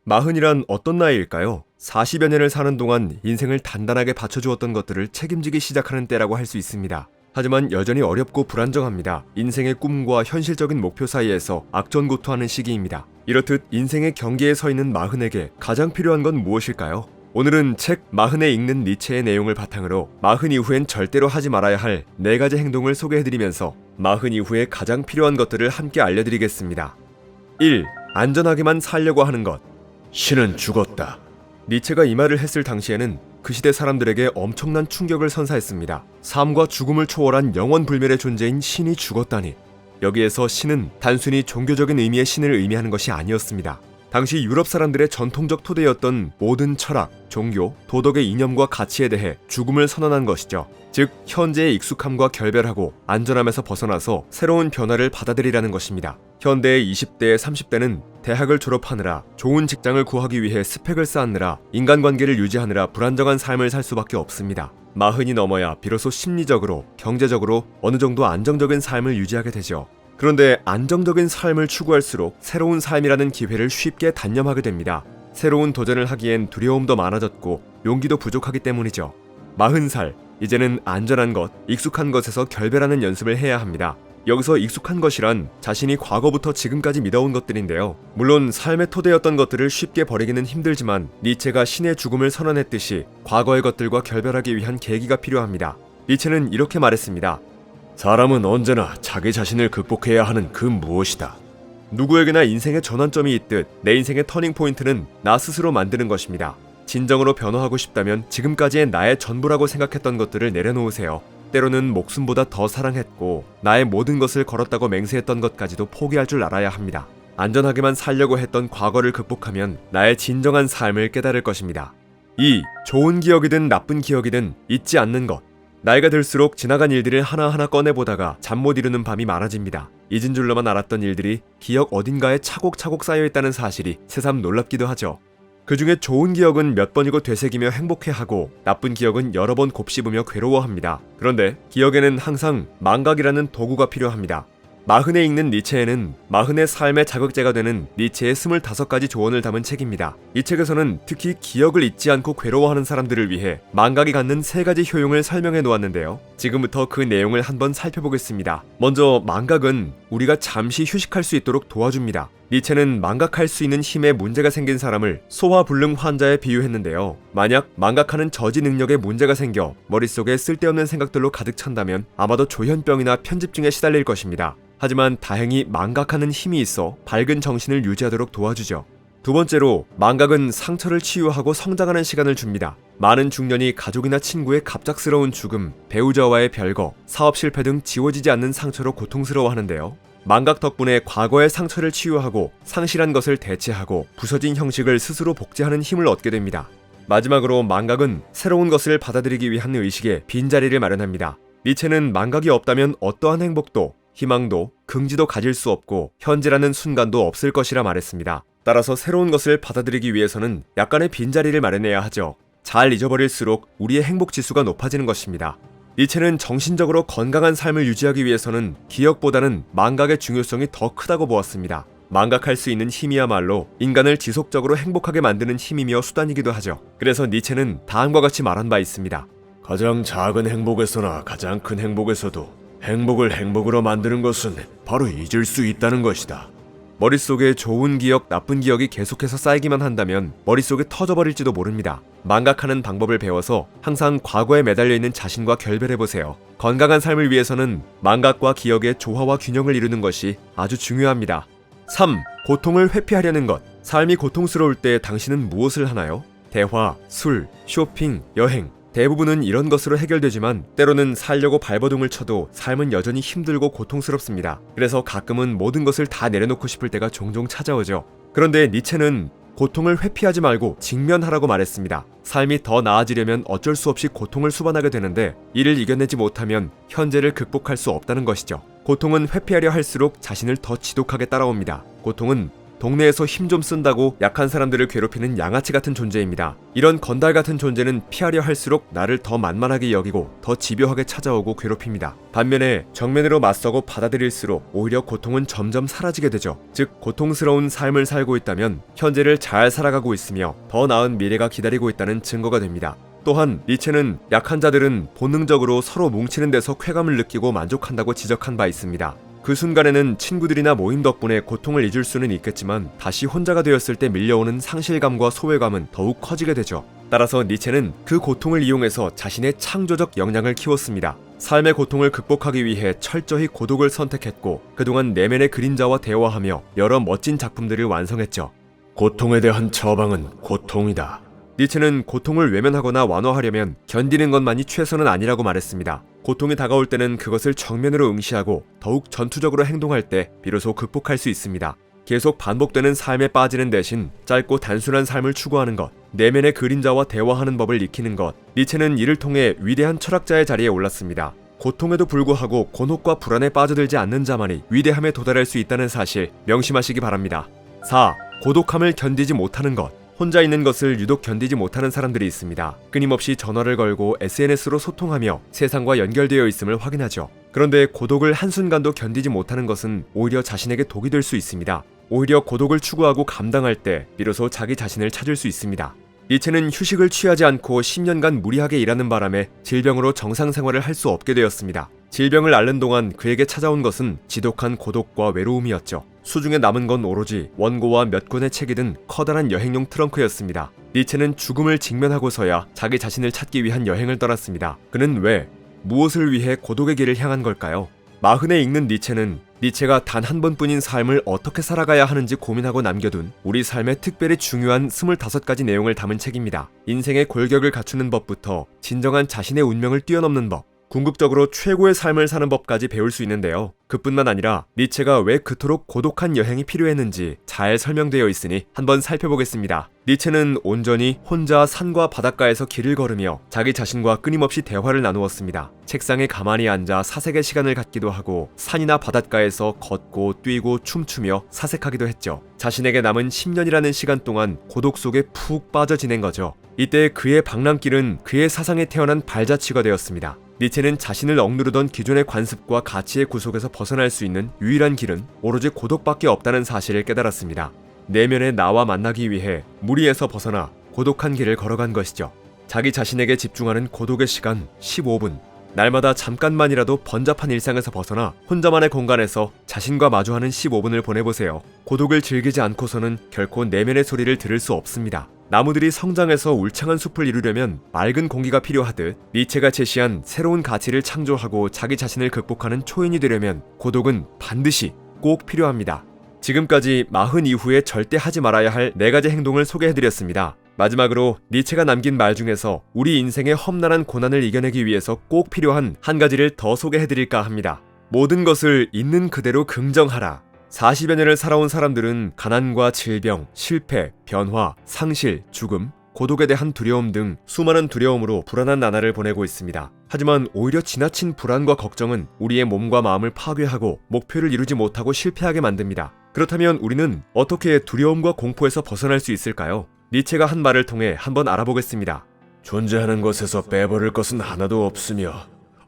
마흔이란 어떤 나이일까요? 40여 년을 사는 동안 인생을 단단하게 받쳐주었던 것들을 책임지기 시작하는 때라고 할 수 있습니다. 하지만 여전히 어렵고 불안정합니다. 인생의 꿈과 현실적인 목표 사이에서 악전고투하는 시기입니다. 이렇듯 인생의 경계에 서 있는 마흔에게 가장 필요한 건 무엇일까요? 오늘은 책 마흔에 읽는 니체의 내용을 바탕으로 마흔 이후엔 절대로 하지 말아야 할 4가지 행동을 소개해드리면서 마흔 이후에 가장 필요한 것들을 함께 알려드리겠습니다. 1. 안전하게만 살려고 하는 것. 신은 죽었다. 니체가 이 말을 했을 당시에는 그 시대 사람들에게 엄청난 충격을 선사했습니다. 삶과 죽음을 초월한 영원불멸의 존재인 신이 죽었다니. 여기에서 신은 단순히 종교적인 의미의 신을 의미하는 것이 아니었습니다. 당시 유럽 사람들의 전통적 토대였던 모든 철학, 종교, 도덕의 이념과 가치에 대해 죽음을 선언한 것이죠. 즉, 현재의 익숙함과 결별하고 안전함에서 벗어나서 새로운 변화를 받아들이라는 것입니다. 현대의 20대, 30대는 대학을 졸업하느라 좋은 직장을 구하기 위해 스펙을 쌓느라 인간관계를 유지하느라 불안정한 삶을 살 수밖에 없습니다. 마흔이 넘어야 비로소 심리적으로, 경제적으로 어느 정도 안정적인 삶을 유지하게 되죠. 그런데 안정적인 삶을 추구할수록 새로운 삶이라는 기회를 쉽게 단념하게 됩니다. 새로운 도전을 하기엔 두려움도 많아졌고 용기도 부족하기 때문이죠. 40살, 이제는 안전한 것, 익숙한 것에서 결별하는 연습을 해야 합니다. 여기서 익숙한 것이란 자신이 과거부터 지금까지 믿어온 것들인데요. 물론 삶의 토대였던 것들을 쉽게 버리기는 힘들지만 니체가 신의 죽음을 선언했듯이 과거의 것들과 결별하기 위한 계기가 필요합니다. 니체는 이렇게 말했습니다. 사람은 언제나 자기 자신을 극복해야 하는 그 무엇이다. 누구에게나 인생의 전환점이 있듯 내 인생의 터닝포인트는 나 스스로 만드는 것입니다. 진정으로 변화하고 싶다면 지금까지의 나의 전부라고 생각했던 것들을 내려놓으세요. 때로는 목숨보다 더 사랑했고 나의 모든 것을 걸었다고 맹세했던 것까지도 포기할 줄 알아야 합니다. 안전하게만 살려고 했던 과거를 극복하면 나의 진정한 삶을 깨달을 것입니다. 2. 좋은 기억이든 나쁜 기억이든 잊지 않는 것. 나이가 들수록 지나간 일들을 하나하나 꺼내보다가 잠 못 이루는 밤이 많아집니다. 잊은 줄로만 알았던 일들이 기억 어딘가에 차곡차곡 쌓여있다는 사실이 새삼 놀랍기도 하죠. 그 중에 좋은 기억은 몇 번이고 되새기며 행복해하고 나쁜 기억은 여러 번 곱씹으며 괴로워합니다. 그런데 기억에는 항상 망각이라는 도구가 필요합니다. 마흔에 읽는 니체에는 마흔의 삶의 자극제가 되는 니체의 25가지 조언을 담은 책입니다. 이 책에서는 특히 기억을 잊지 않고 괴로워하는 사람들을 위해 망각이 갖는 3가지 효용을 설명해 놓았는데요. 지금부터 그 내용을 한번 살펴보겠습니다. 먼저 망각은 우리가 잠시 휴식할 수 있도록 도와줍니다. 니체는 망각할 수 있는 힘에 문제가 생긴 사람을 소화불능 환자에 비유했는데요. 만약 망각하는 저지 능력에 문제가 생겨 머릿속에 쓸데없는 생각들로 가득 찬다면 아마도 조현병이나 편집증에 시달릴 것입니다. 하지만 다행히 망각하는 힘이 있어 밝은 정신을 유지하도록 도와주죠. 두 번째로, 망각은 상처를 치유하고 성장하는 시간을 줍니다. 많은 중년이 가족이나 친구의 갑작스러운 죽음, 배우자와의 별거, 사업 실패 등 지워지지 않는 상처로 고통스러워하는데요. 망각 덕분에 과거의 상처를 치유하고 상실한 것을 대체하고 부서진 형식을 스스로 복제하는 힘을 얻게 됩니다. 마지막으로, 망각은 새로운 것을 받아들이기 위한 의식의 빈자리를 마련합니다. 니체는 망각이 없다면 어떠한 행복도, 희망도, 긍지도 가질 수 없고 현재라는 순간도 없을 것이라 말했습니다. 따라서 새로운 것을 받아들이기 위해서는 약간의 빈자리를 마련해야 하죠. 잘 잊어버릴수록 우리의 행복지수가 높아지는 것입니다. 니체는 정신적으로 건강한 삶을 유지하기 위해서는 기억보다는 망각의 중요성이 더 크다고 보았습니다. 망각할 수 있는 힘이야말로 인간을 지속적으로 행복하게 만드는 힘이며 수단이기도 하죠. 그래서 니체는 다음과 같이 말한 바 있습니다. 가장 작은 행복에서나 가장 큰 행복에서도 행복을 행복으로 만드는 것은 바로 잊을 수 있다는 것이다. 머릿속에 좋은 기억, 나쁜 기억이 계속해서 쌓이기만 한다면 머릿속에 터져버릴지도 모릅니다. 망각하는 방법을 배워서 항상 과거에 매달려 있는 자신과 결별해보세요. 건강한 삶을 위해서는 망각과 기억의 조화와 균형을 이루는 것이 아주 중요합니다. 3. 고통을 회피하려는 것. 삶이 고통스러울 때 당신은 무엇을 하나요? 대화, 술, 쇼핑, 여행. 대부분은 이런 것으로 해결되지만 때로는 살려고 발버둥을 쳐도 삶은 여전히 힘들고 고통스럽습니다. 그래서 가끔은 모든 것을 다 내려놓고 싶을 때가 종종 찾아오죠. 그런데 니체는 고통을 회피하지 말고 직면하라고 말했습니다. 삶이 더 나아지려면 어쩔 수 없이 고통을 수반하게 되는데 이를 이겨내지 못하면 현재를 극복할 수 없다는 것이죠. 고통은 회피하려 할수록 자신을 더 지독하게 따라옵니다. 고통은 동네에서 힘 좀 쓴다고 약한 사람들을 괴롭히는 양아치 같은 존재입니다. 이런 건달 같은 존재는 피하려 할수록 나를 더 만만하게 여기고 더 집요하게 찾아오고 괴롭힙니다. 반면에 정면으로 맞서고 받아들일수록 오히려 고통은 점점 사라지게 되죠. 즉 고통스러운 삶을 살고 있다면 현재를 잘 살아가고 있으며 더 나은 미래가 기다리고 있다는 증거가 됩니다. 또한 니체는 약한 자들은 본능적으로 서로 뭉치는 데서 쾌감을 느끼고 만족한다고 지적한 바 있습니다. 그 순간에는 친구들이나 모임 덕분에 고통을 잊을 수는 있겠지만 다시 혼자가 되었을 때 밀려오는 상실감과 소외감은 더욱 커지게 되죠. 따라서 니체는 그 고통을 이용해서 자신의 창조적 역량을 키웠습니다. 삶의 고통을 극복하기 위해 철저히 고독을 선택했고 그동안 내면의 그림자와 대화하며 여러 멋진 작품들을 완성했죠. 고통에 대한 처방은 고통이다. 니체는 고통을 외면하거나 완화하려면 견디는 것만이 최선은 아니라고 말했습니다. 고통이 다가올 때는 그것을 정면으로 응시하고 더욱 전투적으로 행동할 때 비로소 극복할 수 있습니다. 계속 반복되는 삶에 빠지는 대신 짧고 단순한 삶을 추구하는 것, 내면의 그림자와 대화하는 법을 익히는 것, 니체는 이를 통해 위대한 철학자의 자리에 올랐습니다. 고통에도 불구하고 곤혹과 불안에 빠져들지 않는 자만이 위대함에 도달할 수 있다는 사실 명심하시기 바랍니다. 4. 고독함을 견디지 못하는 것. 혼자 있는 것을 유독 견디지 못하는 사람들이 있습니다. 끊임없이 전화를 걸고 SNS로 소통하며 세상과 연결되어 있음을 확인하죠. 그런데 고독을 한순간도 견디지 못하는 것은 오히려 자신에게 독이 될 수 있습니다. 오히려 고독을 추구하고 감당할 때 비로소 자기 자신을 찾을 수 있습니다. 니체는 휴식을 취하지 않고 10년간 무리하게 일하는 바람에 질병으로 정상 생활을 할 수 없게 되었습니다. 질병을 앓는 동안 그에게 찾아온 것은 지독한 고독과 외로움이었죠. 수중에 남은 건 오로지 원고와 몇 권의 책이 든 커다란 여행용 트렁크였습니다. 니체는 죽음을 직면하고서야 자기 자신을 찾기 위한 여행을 떠났습니다. 그는 왜, 무엇을 위해 고독의 길을 향한 걸까요? 마흔에 읽는 니체가 단 한 번뿐인 삶을 어떻게 살아가야 하는지 고민하고 남겨둔 우리 삶에 특별히 중요한 25가지 내용을 담은 책입니다. 인생의 골격을 갖추는 법부터 진정한 자신의 운명을 뛰어넘는 법, 궁극적으로 최고의 삶을 사는 법까지 배울 수 있는데요. 그뿐만 아니라 니체가 왜 그토록 고독한 여행이 필요했는지 잘 설명되어 있으니 한번 살펴보겠습니다. 니체는 온전히 혼자 산과 바닷가에서 길을 걸으며 자기 자신과 끊임없이 대화를 나누었습니다. 책상에 가만히 앉아 사색의 시간을 갖기도 하고 산이나 바닷가에서 걷고 뛰고 춤추며 사색하기도 했죠. 자신에게 남은 10년이라는 시간 동안 고독 속에 푹 빠져 지낸 거죠. 이때 그의 방랑길은 그의 사상에 태어난 발자취가 되었습니다. 니체는 자신을 억누르던 기존의 관습과 가치의 구속에서 벗어날 수 있는 유일한 길은 오로지 고독밖에 없다는 사실을 깨달았습니다. 내면의 나와 만나기 위해 무리에서 벗어나 고독한 길을 걸어간 것이죠. 자기 자신에게 집중하는 고독의 시간 15분. 날마다 잠깐만이라도 번잡한 일상에서 벗어나 혼자만의 공간에서 자신과 마주하는 15분을 보내보세요. 고독을 즐기지 않고서는 결코 내면의 소리를 들을 수 없습니다. 나무들이 성장해서 울창한 숲을 이루려면 맑은 공기가 필요하듯 니체가 제시한 새로운 가치를 창조하고 자기 자신을 극복하는 초인이 되려면 고독은 반드시 꼭 필요합니다. 지금까지 40 이후에 절대 하지 말아야 할 4가지 행동을 소개해드렸습니다. 마지막으로 니체가 남긴 말 중에서 우리 인생의 험난한 고난을 이겨내기 위해서 꼭 필요한 한 가지를 더 소개해드릴까 합니다. 모든 것을 있는 그대로 긍정하라. 40여 년을 살아온 사람들은 가난과 질병, 실패, 변화, 상실, 죽음, 고독에 대한 두려움 등 수많은 두려움으로 불안한 나날을 보내고 있습니다. 하지만 오히려 지나친 불안과 걱정은 우리의 몸과 마음을 파괴하고 목표를 이루지 못하고 실패하게 만듭니다. 그렇다면 우리는 어떻게 두려움과 공포에서 벗어날 수 있을까요? 니체가 한 말을 통해 한번 알아보겠습니다. 존재하는 것에서 빼버릴 것은 하나도 없으며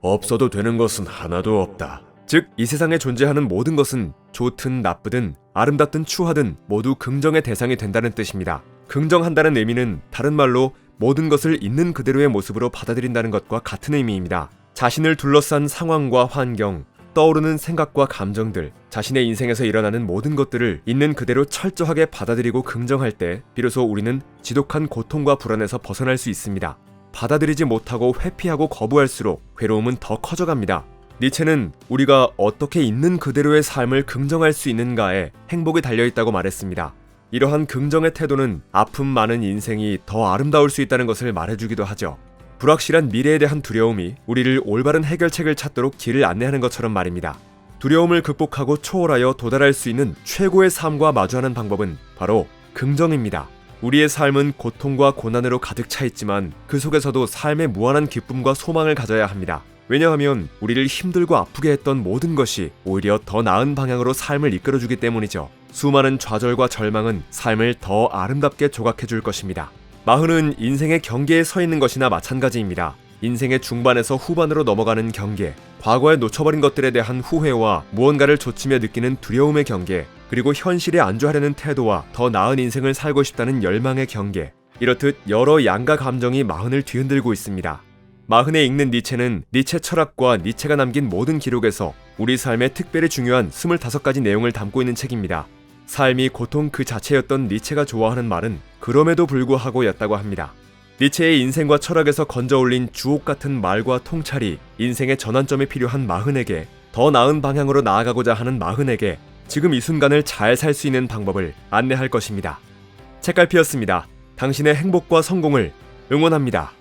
없어도 되는 것은 하나도 없다. 즉, 이 세상에 존재하는 모든 것은 좋든 나쁘든 아름답든 추하든 모두 긍정의 대상이 된다는 뜻입니다. 긍정한다는 의미는 다른 말로 모든 것을 있는 그대로의 모습으로 받아들인다는 것과 같은 의미입니다. 자신을 둘러싼 상황과 환경, 떠오르는 생각과 감정들, 자신의 인생에서 일어나는 모든 것들을 있는 그대로 철저하게 받아들이고 긍정할 때 비로소 우리는 지독한 고통과 불안에서 벗어날 수 있습니다. 받아들이지 못하고 회피하고 거부할수록 괴로움은 더 커져갑니다. 니체는 우리가 어떻게 있는 그대로의 삶을 긍정할 수 있는가에 행복이 달려있다고 말했습니다. 이러한 긍정의 태도는 아픔 많은 인생이 더 아름다울 수 있다는 것을 말해주기도 하죠. 불확실한 미래에 대한 두려움이 우리를 올바른 해결책을 찾도록 길을 안내하는 것처럼 말입니다. 두려움을 극복하고 초월하여 도달할 수 있는 최고의 삶과 마주하는 방법은 바로 긍정입니다. 우리의 삶은 고통과 고난으로 가득 차 있지만 그 속에서도 삶의 무한한 기쁨과 소망을 가져야 합니다. 왜냐하면 우리를 힘들고 아프게 했던 모든 것이 오히려 더 나은 방향으로 삶을 이끌어주기 때문이죠. 수많은 좌절과 절망은 삶을 더 아름답게 조각해줄 것입니다. 마흔은 인생의 경계에 서 있는 것이나 마찬가지입니다. 인생의 중반에서 후반으로 넘어가는 경계, 과거에 놓쳐버린 것들에 대한 후회와 무언가를 좇으며 느끼는 두려움의 경계, 그리고 현실에 안주하려는 태도와 더 나은 인생을 살고 싶다는 열망의 경계, 이렇듯 여러 양가 감정이 마흔을 뒤흔들고 있습니다. 마흔에 읽는 니체는 니체 철학과 니체가 남긴 모든 기록에서 우리 삶에 특별히 중요한 25가지 내용을 담고 있는 책입니다. 삶이 고통 그 자체였던 니체가 좋아하는 말은 그럼에도 불구하고 였다고 합니다. 니체의 인생과 철학에서 건져올린 주옥 같은 말과 통찰이 인생의 전환점에 필요한 마흔에게, 더 나은 방향으로 나아가고자 하는 마흔에게 지금 이 순간을 잘 살 수 있는 방법을 안내할 것입니다. 책갈피였습니다. 당신의 행복과 성공을 응원합니다.